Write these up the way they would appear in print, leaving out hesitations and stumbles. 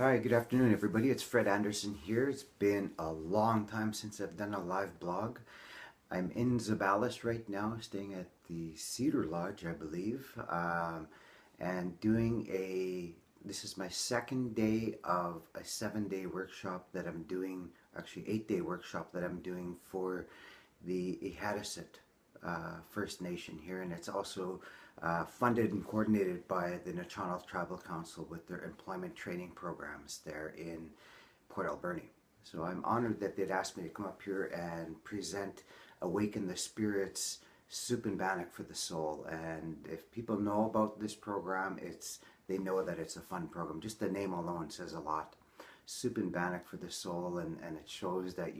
Hi, good afternoon, everybody. It's Fred Anderson here. It's been a long time since I've done a live blog. I'm in Zabalis right now, staying at the Cedar Lodge, I believe, and doing this is my second day of a 7-day workshop that I'm doing, actually 8-day workshop that I'm doing for the Ihattasit First Nation here, and it's also funded and coordinated by the National Tribal Council with their employment training programs there in Port Alberni. So I'm honored that they'd asked me to come up here and present Awaken the Spirit's Soup and Bannock for the Soul. And if people know about this program, they know that it's a fun program. Just the name alone says a lot. Soup and Bannock for the Soul, and it shows that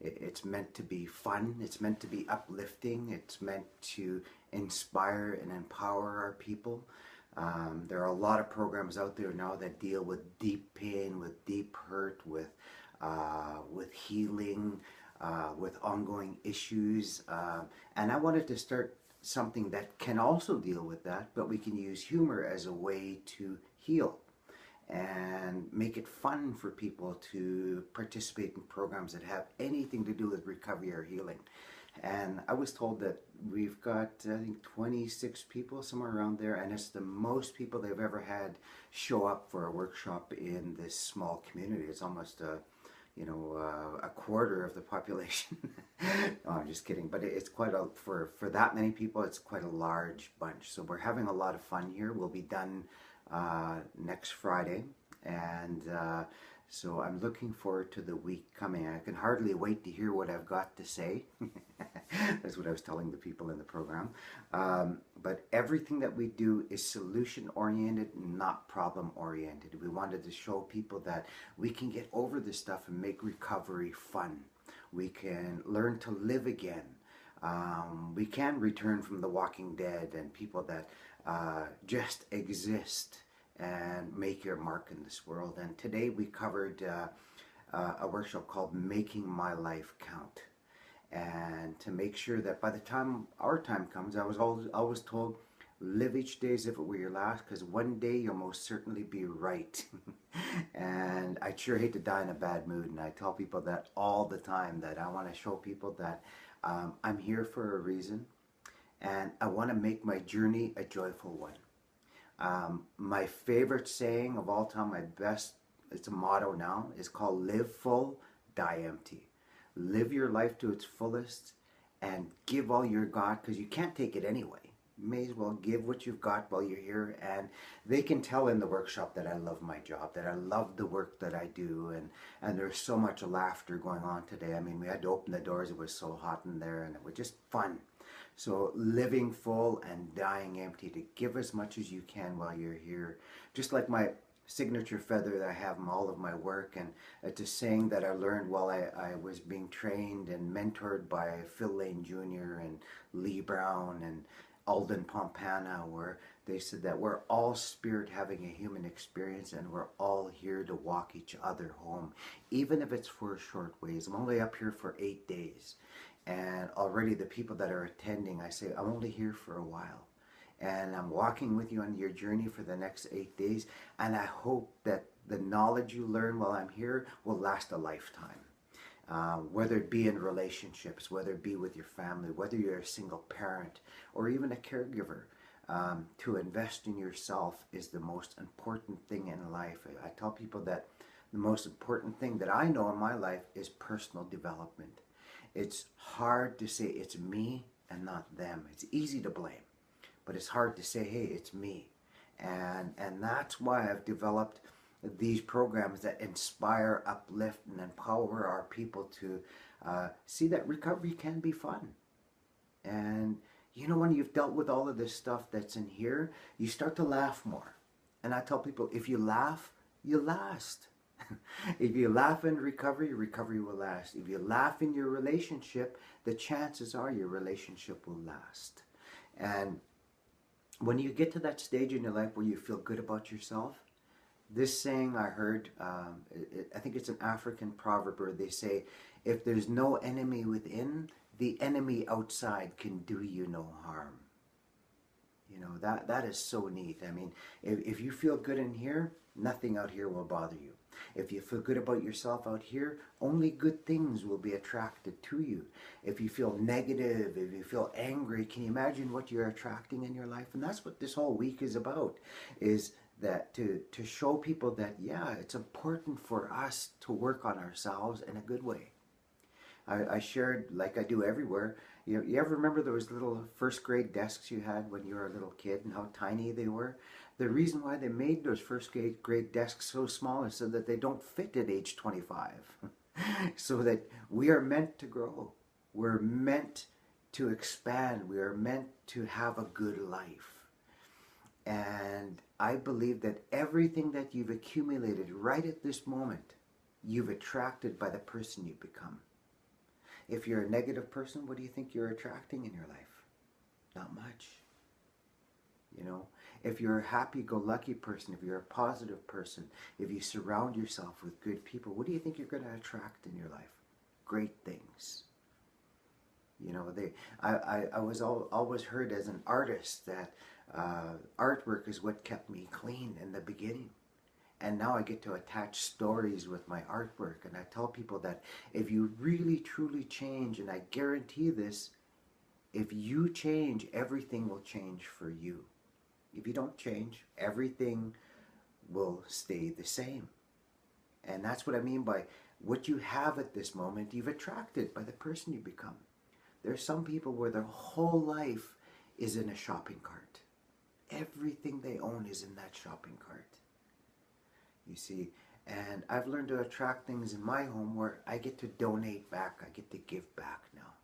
it's meant to be fun, it's meant to be uplifting, it's meant to inspire and empower our people. There are a lot of programs out there now that deal with deep pain, with deep hurt, with healing, with ongoing issues. And I wanted to start something that can also deal with that, but we can use humor as a way to heal and make it fun for people to participate in programs that have anything to do with recovery or healing. And I was told that we've got, I think, 26 people, somewhere around there, and it's the most people they've ever had show up for a workshop in this small community. It's almost a quarter of the population. No, I'm just kidding, but it's quite for that many people, it's quite a large bunch. So we're having a lot of fun here. We'll be done next Friday, and so I'm looking forward to the week coming. I can hardly wait to hear what I've got to say. That's what I was telling the people in the program. But everything that we do is solution-oriented, not problem-oriented. We wanted to show people that we can get over this stuff and make recovery fun. We can learn to live again. We can return from the walking dead and people that just exist and make your mark in this world. And today we covered a workshop called Making My Life Count. And to make sure that by the time our time comes, I was always told, live each day as if it were your last, because one day you'll most certainly be right. And I sure hate to die in a bad mood, and I tell people that all the time, that I want to show people that I'm here for a reason, and I want to make my journey a joyful one. My favorite saying of all time, it's a motto now, is called live full, die empty. Live your life to its fullest and give all you got, because you can't take it anyway. You may as well give what you've got while you're here. And they can tell in the workshop that I love my job, that I love the work that I do, and there's so much laughter going on today. I mean, we had to open the doors, it was so hot in there, and it was just fun. So living full and dying empty, to give as much as you can while you're here. Just like my signature feather that I have in all of my work, and it's a saying that I learned while I was being trained and mentored by Phil Lane Jr. and Lee Brown and Alden Pompana, where they said that we're all spirit having a human experience, and we're all here to walk each other home, even if it's for a short ways. I'm only up here for 8 days, and already the people that are attending, I say, I'm only here for a while, and I'm walking with you on your journey for the next 8 days, and I hope that the knowledge you learn while I'm here will last a lifetime. Whether it be in relationships, whether it be with your family, whether you're a single parent or even a caregiver, to invest in yourself is the most important thing in life. I tell people that the most important thing that I know in my life is personal development. It's hard to say it's me and not them. It's easy to blame, but it's hard to say, hey, it's me. And that's why I've developed these programs that inspire, uplift, and empower our people to see that recovery can be fun. And you know, when you've dealt with all of this stuff that's in here, you start to laugh more. And I tell people, if you laugh, you last. If you laugh in recovery, recovery will last. If you laugh in your relationship, the chances are your relationship will last. And when you get to that stage in your life where you feel good about yourself, this saying I heard, I think it's an African proverb where they say, if there's no enemy within, the enemy outside can do you no harm. You know, that is so neat. I mean, if you feel good in here, nothing out here will bother you. If you feel good about yourself out here, only good things will be attracted to you. If you feel negative, if you feel angry, can you imagine what you're attracting in your life? And that's what this whole week is about, is that to show people that, yeah, it's important for us to work on ourselves in a good way. I shared, like I do everywhere, you ever remember those little first grade desks you had when you were a little kid and how tiny they were? The reason why they made those first grade desks so small is so that they don't fit at age 25. So that we are meant to grow. We're meant to expand. We are meant to have a good life. And I believe that everything that you've accumulated right at this moment, you've attracted by the person you become. If you're a negative person, what do you think you're attracting in your life? Not much. You know, if you're a happy-go-lucky person, if you're a positive person, if you surround yourself with good people, what do you think you're going to attract in your life? Great things. You know, I was always heard as an artist that artwork is what kept me clean in the beginning. And now I get to attach stories with my artwork. And I tell people that if you really, truly change, and I guarantee this, if you change, everything will change for you. If you don't change, everything will stay the same. And that's what I mean by what you have at this moment, you've attracted by the person you become. There are some people where their whole life is in a shopping cart. Everything they own is in that shopping cart. You see, and I've learned to attract things in my home where I get to donate back, I get to give back now.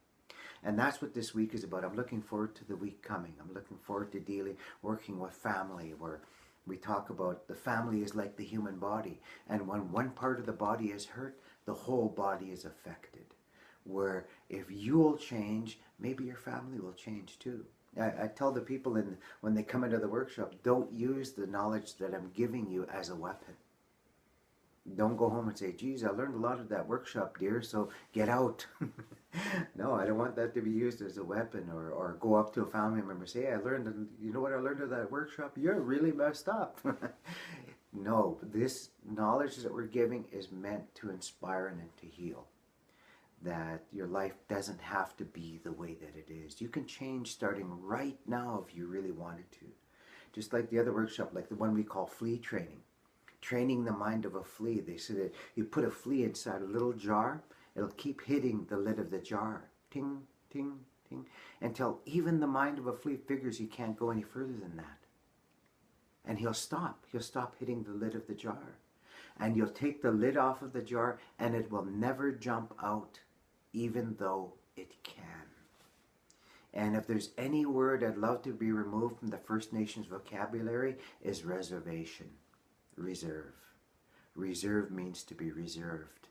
And that's what this week is about. I'm looking forward to the week coming. I'm looking forward to working with family, where we talk about the family is like the human body. And when one part of the body is hurt, the whole body is affected. Where if you'll change, maybe your family will change too. I tell the people when they come into the workshop, don't use the knowledge that I'm giving you as a weapon. Don't go home and say, geez, I learned a lot at that workshop, dear, so get out. No, I don't want that to be used as a weapon, or go up to a family member and say, hey, you know what I learned at that workshop? You're really messed up. No, this knowledge that we're giving is meant to inspire and to heal. That your life doesn't have to be the way that it is. You can change starting right now if you really wanted to. Just like the other workshop, like the one we call flea training. Training the mind of a flea. They say that you put a flea inside a little jar, it'll keep hitting the lid of the jar. Ting, ting, ting. Until even the mind of a flea figures he can't go any further than that. And he'll stop. He'll stop hitting the lid of the jar. And you'll take the lid off of the jar and it will never jump out, even though it can. And if there's any word I'd love to be removed from the First Nations vocabulary, is reservation. Reserve. Reserve means to be reserved.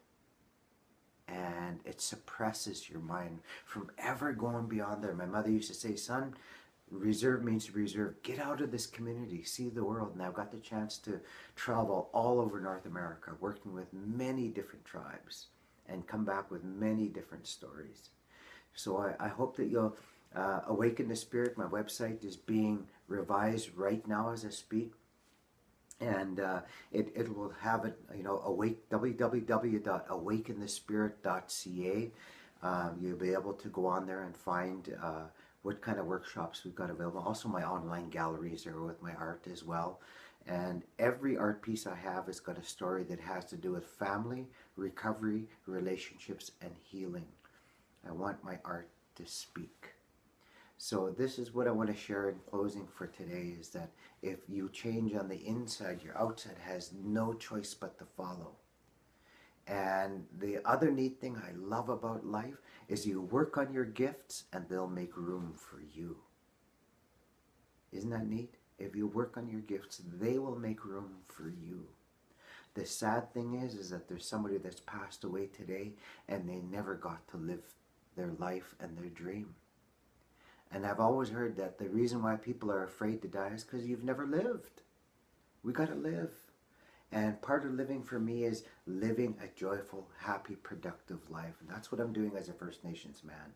And it suppresses your mind from ever going beyond there. My mother used to say, son, reserve means to be reserved. Get out of this community, see the world. And I've got the chance to travel all over North America, working with many different tribes, and come back with many different stories. So I hope that you'll awaken the spirit. My website is being revised right now as I speak. And it will have it, www.awakenthespirit.ca. You'll be able to go on there and find what kind of workshops we've got available. Also, my online galleries are with my art as well. And every art piece I have has got a story that has to do with family, recovery, relationships, and healing. I want my art to speak. So this is what I want to share in closing for today, is that if you change on the inside, your outside has no choice but to follow. And the other neat thing I love about life is you work on your gifts and they'll make room for you. Isn't that neat? If you work on your gifts, they will make room for you. The sad thing is that there's somebody that's passed away today and they never got to live their life and their dream. And I've always heard that the reason why people are afraid to die is because you've never lived. We got to live. And part of living for me is living a joyful, happy, productive life. And that's what I'm doing as a First Nations man.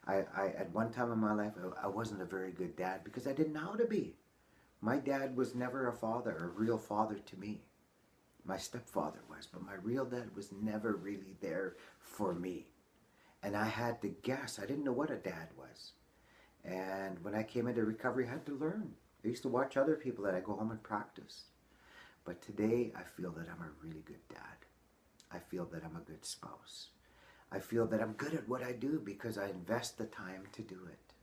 I at one time in my life, I wasn't a very good dad because I didn't know how to be. My dad was never a father, a real father to me. My stepfather was, but my real dad was never really there for me. And I had to guess. I didn't know what a dad was. And when I came into recovery, I had to learn. I used to watch other people that I go home and practice. But today, I feel that I'm a really good dad. I feel that I'm a good spouse. I feel that I'm good at what I do because I invest the time to do it.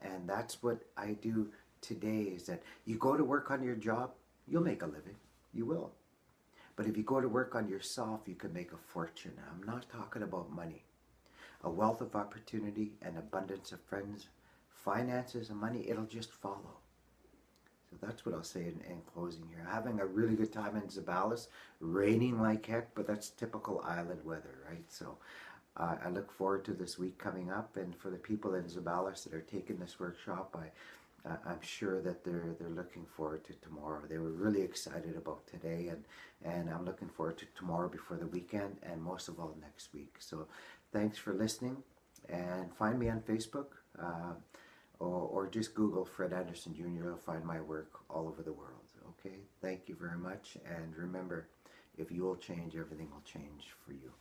And that's what I do today, is that you go to work on your job, you'll make a living. You will. But if you go to work on yourself, you can make a fortune. I'm not talking about money. A wealth of opportunity, an abundance of friends, finances and money, it'll just follow. So that's what I'll say in closing here. Having a really good time in Zabalas, raining like heck, but that's typical island weather, right? So I look forward to this week coming up, and for the people in Zabalas that are taking this workshop, I'm sure that they're looking forward to tomorrow. They were really excited about today, and I'm looking forward to tomorrow before the weekend, and most of all next week. So thanks for listening, and find me on Facebook, or just Google Fred Anderson Jr. You'll find my work all over the world. Okay, thank you very much, and remember, if you will change, everything will change for you.